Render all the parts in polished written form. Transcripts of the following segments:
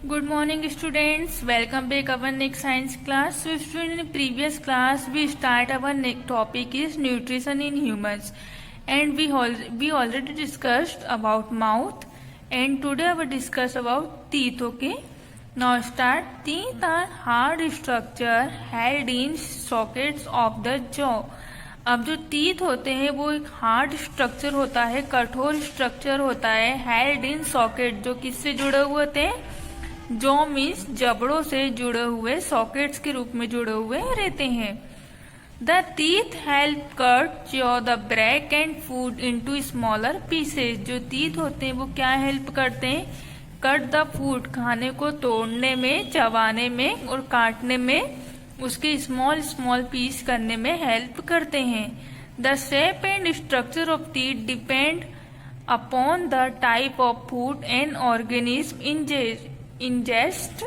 Good morning students, welcome back our next science class. So students, in previous class we start our next topic is nutrition in humans, and we already discussed about mouth, and today we discuss about teeth. Okay, now start. Teeth are hard structure held in sockets of the jaw. अब जो teeth होते हैं वो एक hard structure होता है, कठोर structure होता है, हेल्ड इन सॉकेट, जो किससे जुड़े हुए होते हैं, जो मीन्स जबड़ों से जुड़े हुए, सॉकेट्स के रूप में जुड़े हुए रहते हैं। The teeth help cut chew the break and food into smaller pieces. जो टीथ होते हैं वो क्या हेल्प करते हैं, कट द फूड, खाने को तोड़ने में, चबाने में और काटने में, उसके स्मॉल स्मॉल पीस करने में हेल्प करते हैं। The shape and structure of teeth depend upon the type of food and organism ingest.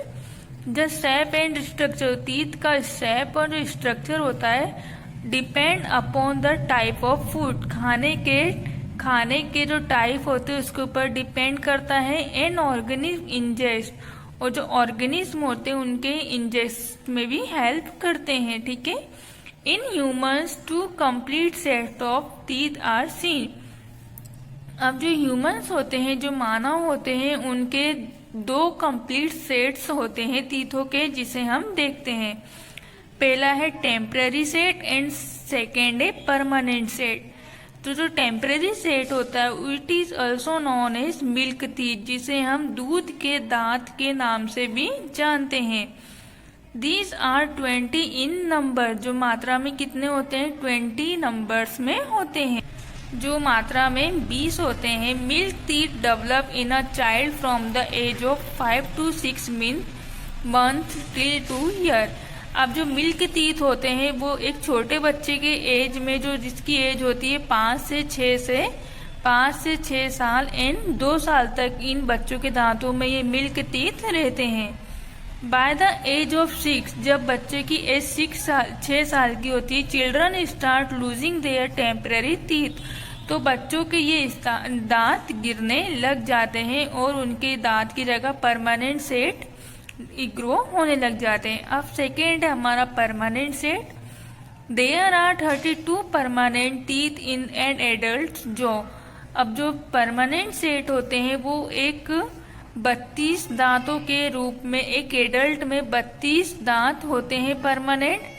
The shape and structure, teeth का शेप और स्ट्रक्चर होता है depend upon the type of food, खाने के जो टाइप होते हैं उसके ऊपर डिपेंड करता है। एंड ऑर्गेनिज्म इंजेस्ट, और जो ऑर्गेनिज्म होते हैं उनके इंजेस्ट में भी हेल्प करते हैं। ठीक है। In humans two complete set of teeth are seen. अब जो ह्यूमंस होते हैं, जो मानव होते हैं, उनके दो कंप्लीट सेट्स होते हैं टीथों के, जिसे हम देखते हैं। पहला है टेम्पररी सेट एंड सेकेंड है परमानेंट सेट। तो जो टेम्पररी सेट होता है it is also known as milk teeth, जिसे हम दूध के दांत के नाम से भी जानते हैं। दीज आर 20 इन नंबर, जो मात्रा में कितने होते हैं, 20 नंबर्स में होते हैं, जो मात्रा में 20 होते हैं। Milk teeth develop in a child from the age of 5 to 6 month till 2 year. अब जो मिल्क टीथ होते हैं वो एक छोटे बच्चे के एज में, जो जिसकी एज होती है 5 से 6 साल एंड 2 साल तक, इन बच्चों के दांतों में ये मिल्क टीथ रहते हैं। बाय द एज ऑफ 6, जब बच्चे की एज 6 साल की होती है, children start losing their temporary teeth. तो बच्चों के ये दांत गिरने लग जाते हैं और उनके दांत की जगह परमानेंट सेट ग्रो होने लग जाते हैं। अब सेकेंड है हमारा permanent set. There are 32 permanent teeth in an adult jaw. अब जो परमानेंट सेट होते हैं वो एक 32 दांतों के रूप में, एक एडल्ट में 32 दांत होते हैं permanent.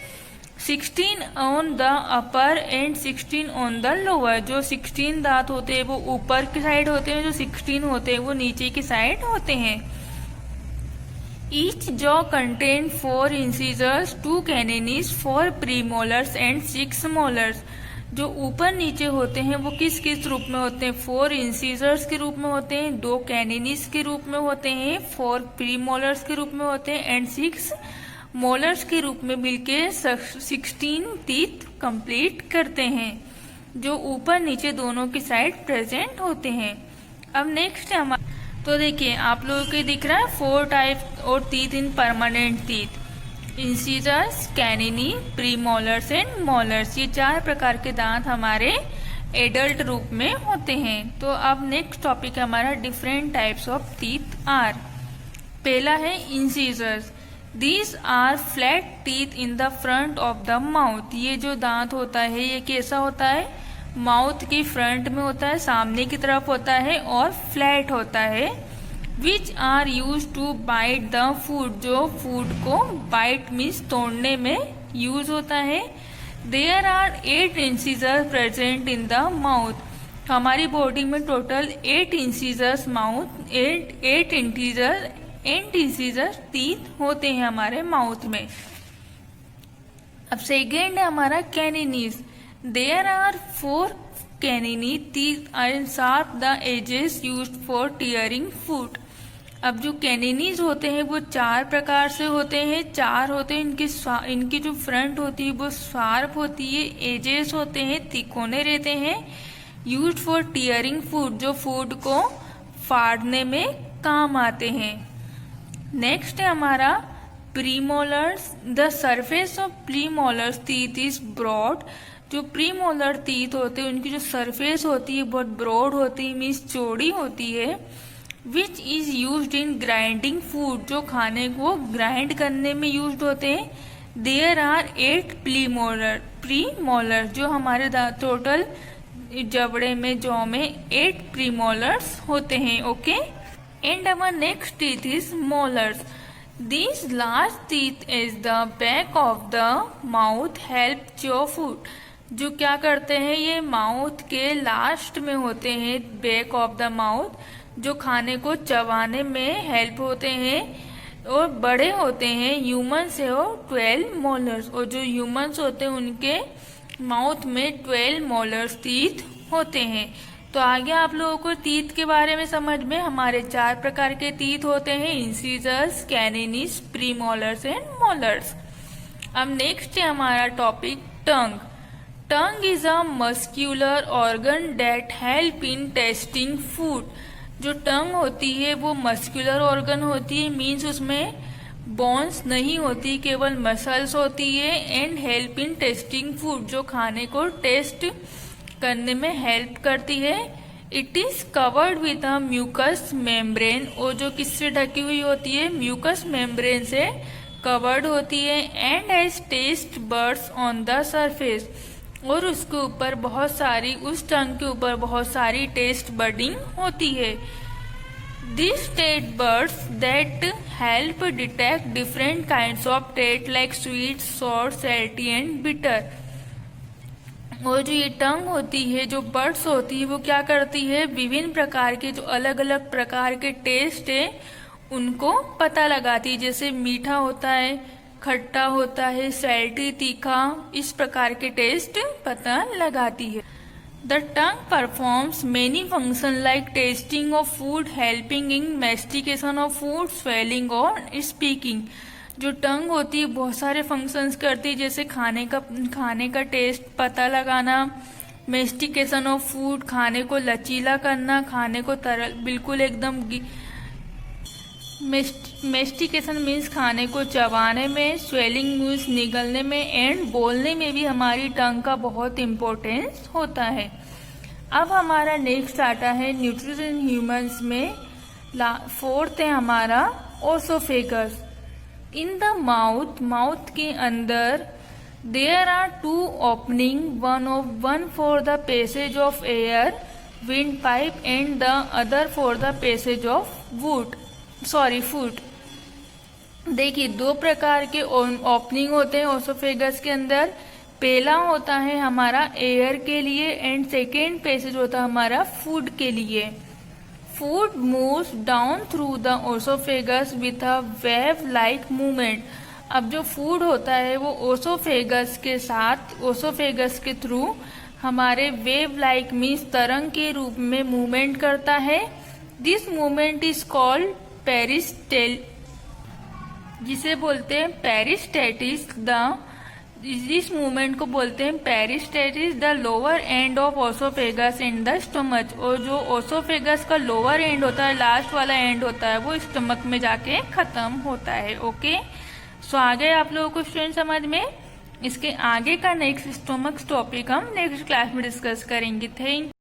16 on the upper and 16 on the lower. जो 16 दांत होते हैं वो ऊपर की साइड होते हैं, जो 16 होते हैं वो नीचे की साइड होते हैं। Each jaw contain 4 incisors, 2 canines, 4 premolars and 6 molars। जो ऊपर नीचे होते हैं वो किस किस रूप में होते हैं, 4 इंसीजर्स के रूप में होते हैं, 2 कैनिनीस के रूप में होते हैं, 4 प्रीमोलर्स के रूप में होते हैं एंड 6 मोलर्स के रूप में मिलके 16 टीथ कंप्लीट करते हैं, जो ऊपर नीचे दोनों की साइड प्रेजेंट होते हैं। अब नेक्स्ट है हमारा, तो देखिए आप लोगों को दिख रहा है 4 टाइप और teeth in permanent teeth, incisors, canine, premolars and molars. ये 4 प्रकार के दांत हमारे एडल्ट रूप में होते हैं। तो अब नेक्स्ट टॉपिक है हमारा different types of teeth are. पहला है incisors. These are flat teeth in the front of the mouth. ये जो दांत होता है ये कैसा होता है, माउथ की फ्रंट में होता है, सामने की तरफ होता है और फ्लैट होता है। Which are use to bite the food, जो फूड को बाइट मीन्स तोड़ने में यूज होता है। There are 8 incisors present in the mouth. हमारी बॉडी में total 8 incisors mouth, 8 incisors teeth होते हैं हमारे माउथ में। अब सेकेंड है हमारा कैनिनीज। There are 4 canini teeth and sharp the edges used for tearing food। अब जो कैनिनीज होते हैं वो 4 प्रकार से होते हैं, 4 होते हैं। इनकी जो फ्रंट होती है वो शार्प होती है, एजेस होते हैं, तिकोने रहते हैं। यूज्ड फॉर टीयरिंग फूड, जो फूड को फाड़ने में काम आते हैं। नेक्स्ट है हमारा premolars. The surface of premolars teeth is broad. जो प्रीमोलर टीथ होते हैं उनकी जो सरफेस होती है बहुत ब्रॉड होती है, मीन्स चौड़ी होती है। Which is used in grinding food, जो खाने को ग्राइंड करने में यूज्ड होते हैं। देयर आर 8 प्रीमोलर, जो हमारे टोटल जबड़े में जौ में 8 प्रीमोलर्स होते हैं। Okay, and our next teeth is molars. These large teeth is the back of the mouth help chew food, जो क्या करते हैं, ये माउथ के लास्ट में होते हैं, बैक ऑफ द माउथ, जो खाने को चबाने में हेल्प होते हैं और बड़े होते हैं। ह्यूमन से हो 12 मोलर्स, और जो ह्यूमंस होते हैं उनके माउथ में 12 मोलर्स टीथ होते हैं। तो आगे आप लोगों को टीथ के बारे में समझ में, हमारे 4 प्रकार के टीथ होते हैं, इंसिजर्स, कैनिनीज, प्रीमोलर्स एंड मोलर्स। अब नेक्स्ट है हमारा topic tongue. Tongue is a muscular organ that help in tasting food. जो टंग होती है वो मस्क्यूलर ऑर्गन होती है, मीन्स उसमें बोन्स नहीं होती, केवल मसल्स होती है। And help in tasting food, जो खाने को टेस्ट करने में हेल्प करती है। It is covered with a mucus membrane, और जो किससे ढकी हुई होती है, म्यूकस मेम्ब्रेन से कवर्ड होती है। And has taste buds on the surface, और उसके ऊपर बहुत सारी, उस टंग के ऊपर बहुत सारी टेस्ट बडिंग होती है। This taste buds that help detect different kinds of taste like sweet, sour, salty and bitter. और जो ये टंग होती है, जो बर्ड्स होती है, वो क्या करती है, विभिन्न प्रकार के जो अलग अलग प्रकार के टेस्ट है उनको पता लगाती है। जैसे मीठा होता है, खट्टा होता है, सैल्टी, तीखा, इस प्रकार के टेस्ट पता लगाती है। The tongue performs many function like testing of food, helping in mastication of food, swelling और स्पीकिंग। जो टंग होती है बहुत सारे फंक्शंस करती है, जैसे खाने का टेस्ट पता लगाना, मेस्टिकेशन ऑफ फूड, खाने को लचीला करना, खाने को तरल बिल्कुल एकदम, मेस्टिकेशन मीन्स खाने को चबाने में, स्वेलिंग मीन्स निगलने में, एंड बोलने में भी हमारी टंग का बहुत इम्पोर्टेंस होता है। अब हमारा नेक्स्ट आता है न्यूट्रिशन ह्यूमंस में, 4th है हमारा ओसोफेगस। इन द माउथ के अंदर there are 2 opening, one for the passage of air, wind pipe, and the other for the passage of food. देखिए 2 प्रकार के ओपनिंग होते हैं ओसोफेगस के अंदर। पहला होता है हमारा एयर के लिए, एंड सेकेंड पैसेज होता है हमारा फूड के लिए। Food moves down through the oesophagus with a wave-like movement। अब जो फूड होता है वो ओसोफेगस के साथ, ओसोफेगस के थ्रू हमारे वेव लाइक मीन्स तरंग के रूप में मूवमेंट करता है। This movement is called peristalsis, जिसे बोलते हैं पेरिस्टेटिस। इस मूवमेंट को बोलते हैं peristalsis. The lower end of oesophagus in the stomach, और जो ओसोफेगस का लोअर एंड होता है, लास्ट वाला एंड होता है, वो स्टमक में जाके खत्म होता है। ओके, सो आगे आप लोगों को स्टूडेंट समझ में, इसके आगे का नेक्स्ट स्टमक टॉपिक हम नेक्स्ट क्लास में डिस्कस करेंगे। थैंक